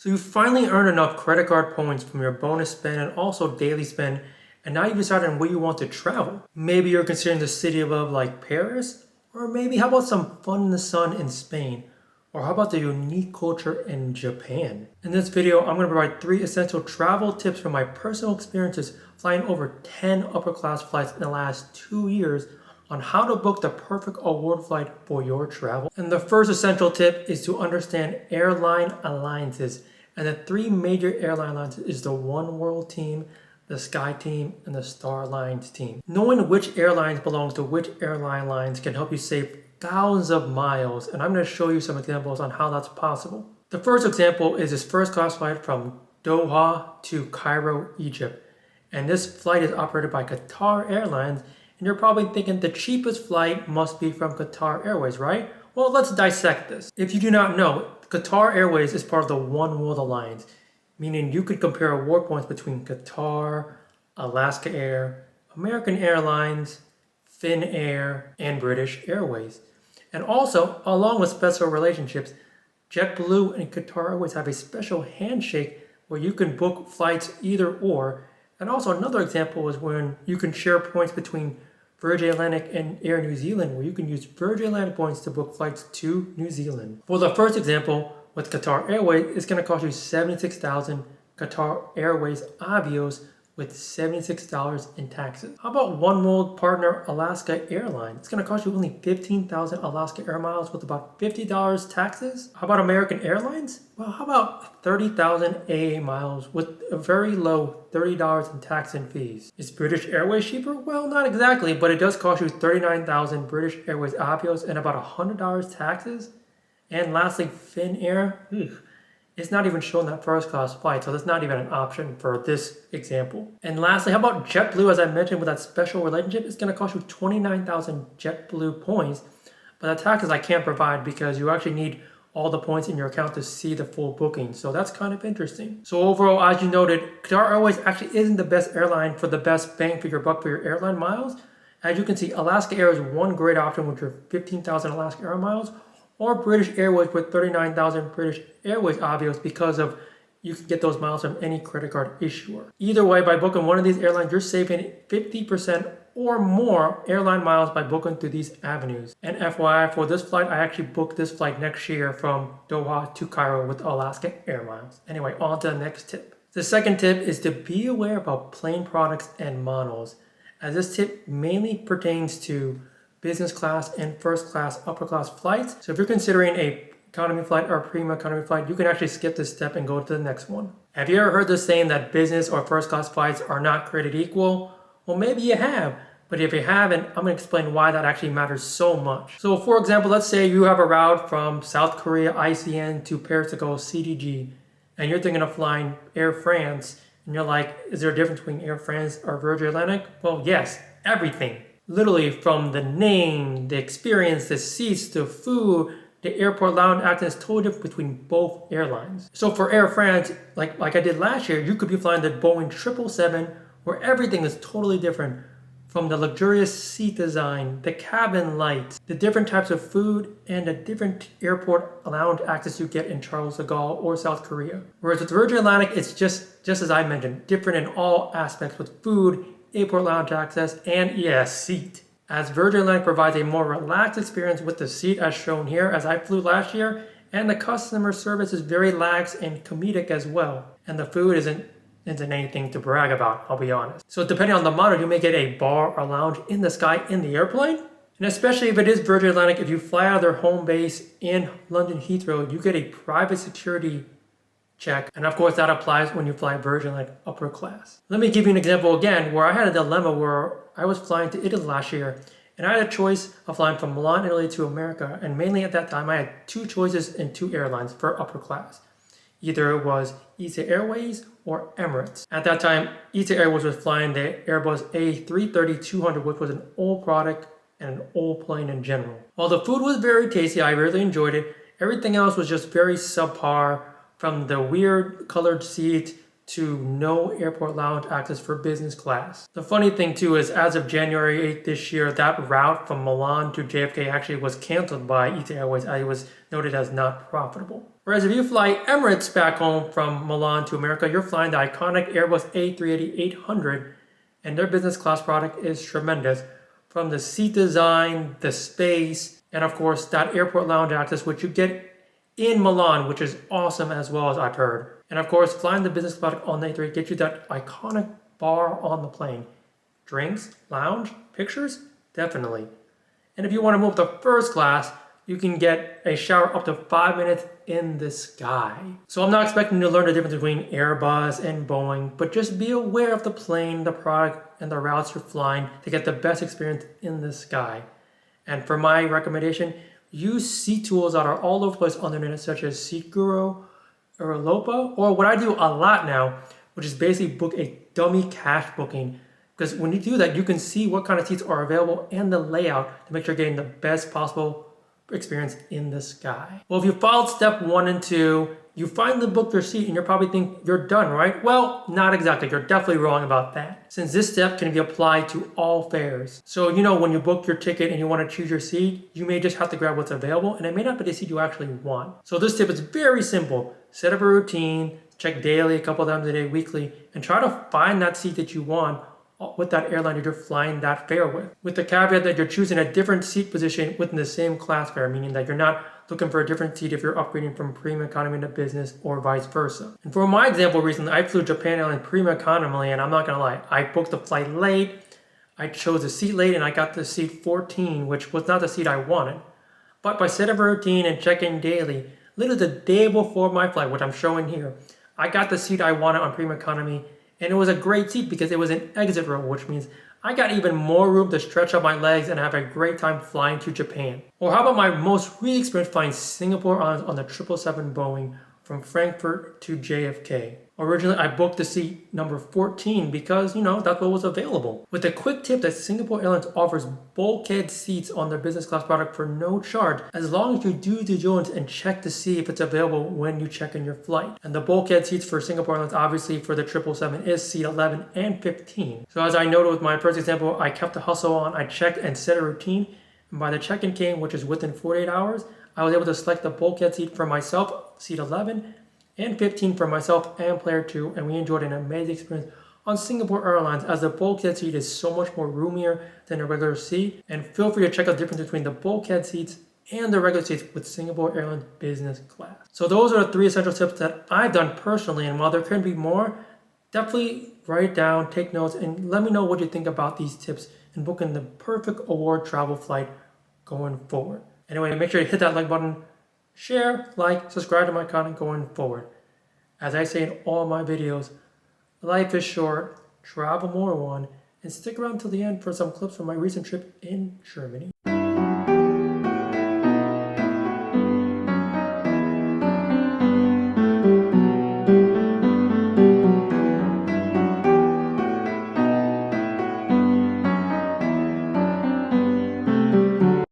So you finally earned enough credit card points from your bonus spend and also daily spend, and now you've decided on where you want to travel. Maybe you're considering the city of love like Paris, or maybe how about some fun in the sun in Spain, or how about the unique culture in Japan? In this video, I'm going to provide 3 essential travel tips from my personal experiences flying over 10 upper class flights in the last 2 years on how to book the perfect award flight for your travel. And the first essential tip is to understand airline alliances. And the 3 major airline alliances is the One World team, the Sky team, and the Star Alliance team. Knowing which airlines belongs to which airline lines can help you save thousands of miles, and I'm going to show you some examples on how that's possible. The first example is this first class flight from Doha to Cairo, Egypt. And this flight is operated by Qatar Airlines. And you're probably thinking the cheapest flight must be from Qatar Airways, right? Well, let's dissect this. If you do not know, Qatar Airways is part of the One World Alliance, meaning you could compare award points between Qatar, Alaska Air, American Airlines, Finnair, and British Airways. And also, along with special relationships, JetBlue and Qatar Airways have a special handshake where you can book flights either or. And also another example is when you can share points between Virgin Atlantic and Air New Zealand, where you can use Virgin Atlantic points to book flights to New Zealand. For the first example, with Qatar Airways, it's going to cost you $76,000 Qatar Airways Avios with $76 in taxes. How about One World partner Alaska Airlines? It's going to cost you only 15,000 Alaska Air Miles with about $50 taxes. How about American Airlines? Well, how about 30,000 AA miles with a very low $30 in tax and fees? Is British Airways cheaper? Well, not exactly, but it does cost you 39,000 British Airways Avios and about $100 taxes. And lastly, Finnair. It's not even showing that first class flight, so that's not even an option for this example. And lastly, how about JetBlue? As I mentioned with that special relationship, it's going to cost you 29,000 JetBlue points, but the taxes I can't provide because you actually need all the points in your account to see the full booking. So that's kind of interesting. So overall, as you noted, Qatar Airways actually isn't the best airline for the best bang for your buck for your airline miles. As you can see, Alaska Air is one great option with your 15,000 Alaska Air miles, or British Airways with 39,000 British Airways Avios because of you can get those miles from any credit card issuer. Either way, by booking one of these airlines, you're saving 50% or more airline miles by booking through these avenues. And FYI, for this flight, I actually booked this flight next year from Doha to Cairo with Alaska Air Miles. Anyway, on to the next tip. The second tip is to be aware about plane products and models, as this tip mainly pertains to business class and first class, upper class flights. So if you're considering a economy flight or a premium economy flight, you can actually skip this step and go to the next one. Have you ever heard the saying that business or first class flights are not created equal? Well, maybe you have, but if you haven't, I'm gonna explain why that actually matters so much. So for example, let's say you have a route from South Korea ICN to Paris to go CDG, and you're thinking of flying Air France, and you're like, is there a difference between Air France or Virgin Atlantic? Well, yes, everything. Literally from the name, the experience, the seats, the food, the airport lounge access is totally different between both airlines. So for Air France, like I did last year, you could be flying the Boeing 777 where everything is totally different. From the luxurious seat design, the cabin lights, the different types of food, and the different airport lounge access you get in Charles de Gaulle or South Korea. Whereas with Virgin Atlantic, it's just as I mentioned, different in all aspects with food, airport lounge access, and seat. As Virgin Atlantic provides a more relaxed experience with the seat as shown here as I flew last year, and the customer service is very lax and comedic as well. And the food isn't anything to brag about, I'll be honest. So depending on the model, you may get a bar or lounge in the sky in the airplane. And especially if it is Virgin Atlantic, if you fly out of their home base in London Heathrow, you get a private security check. And of course that applies when you fly Virgin like upper class. Let me give you an example again where I had a dilemma where I was flying to Italy last year and I had a choice of flying from Milan, Italy to America. And mainly at that time I had 2 choices in 2 airlines for upper class. Either it was ITA Airways or Emirates. At that time, ITA Airways was flying the Airbus A330-200, which was an old product and an old plane in general. While the food was very tasty, I really enjoyed it, everything else was just very subpar. From the weird colored seat to no airport lounge access for business class. The funny thing too is as of January 8th this year, that route from Milan to JFK actually was canceled by ITA Airways. It was noted as not profitable. Whereas if you fly Emirates back home from Milan to America, you're flying the iconic Airbus A380-800, and their business class product is tremendous. From the seat design, the space, and of course that airport lounge access, which you get in Milan, which is awesome as well, as I've heard. And of course, flying the business product on the A380 gets you that iconic bar on the plane. Drinks, lounge, pictures, definitely. And if you want to move to first class, you can get a shower up to 5 minutes in the sky. So I'm not expecting you to learn the difference between Airbus and Boeing, but just be aware of the plane, the product, and the routes you're flying to get the best experience in the sky. And for my recommendation, use seat tools that are all over the place on the internet, such as SeatGuru or Lopa, or what I do a lot now, which is basically book a dummy cash booking. Because when you do that, you can see what kind of seats are available and the layout to make sure you're getting the best possible experience in the sky. Well, if you followed step 1 and 2, you finally booked your seat and you probably think you're done, right? Well, not exactly. You're definitely wrong about that, since this step can be applied to all fares. So, when you book your ticket and you want to choose your seat, you may just have to grab what's available, and it may not be the seat you actually want. So this tip is very simple. Set up a routine, check daily, a couple times a day, weekly, and try to find that seat that you want with that airline that you're flying that fare with the caveat that you're choosing a different seat position within the same class fare, meaning that you're not looking for a different seat if you're upgrading from premium economy to business or vice versa. And for my example recently, I flew Japan Airlines premium economy, and I'm not gonna lie, I booked the flight late, I chose the seat late, and I got the seat 14, which was not the seat I wanted. But by setting up a routine and checking daily, literally the day before my flight, which I'm showing here, I got the seat I wanted on premium economy. And it was a great seat because it was an exit row, which means I got even more room to stretch out my legs and have a great time flying to Japan. Or how about my most recent experience flying Singapore on the 777 Boeing from Frankfurt to JFK. Originally, I booked the seat number 14 because, that's what was available. With a quick tip that Singapore Airlines offers bulkhead seats on their business class product for no charge, as long as you do due diligence and check to see if it's available when you check in your flight. And the bulkhead seats for Singapore Airlines, obviously for the 777, is seat 11 and 15. So as I noted with my first example, I kept the hustle on, I checked and set a routine, and by the check-in came, which is within 48 hours, I was able to select the bulkhead seat for myself, seat 11, and 15 for myself and player 2, and we enjoyed an amazing experience on Singapore Airlines, as the bulkhead seat is so much more roomier than a regular seat. And feel free to check out the difference between the bulkhead seats and the regular seats with Singapore Airlines business class. So those are the 3 essential tips that I've done personally, and while there can be more, definitely write it down, take notes, and let me know what you think about these tips in booking the perfect award travel flight going forward. Anyway, make sure you hit that like button, share, like, subscribe to my content going forward. As I say in all my videos, life is short, travel more one, and stick around till the end for some clips from my recent trip in Germany.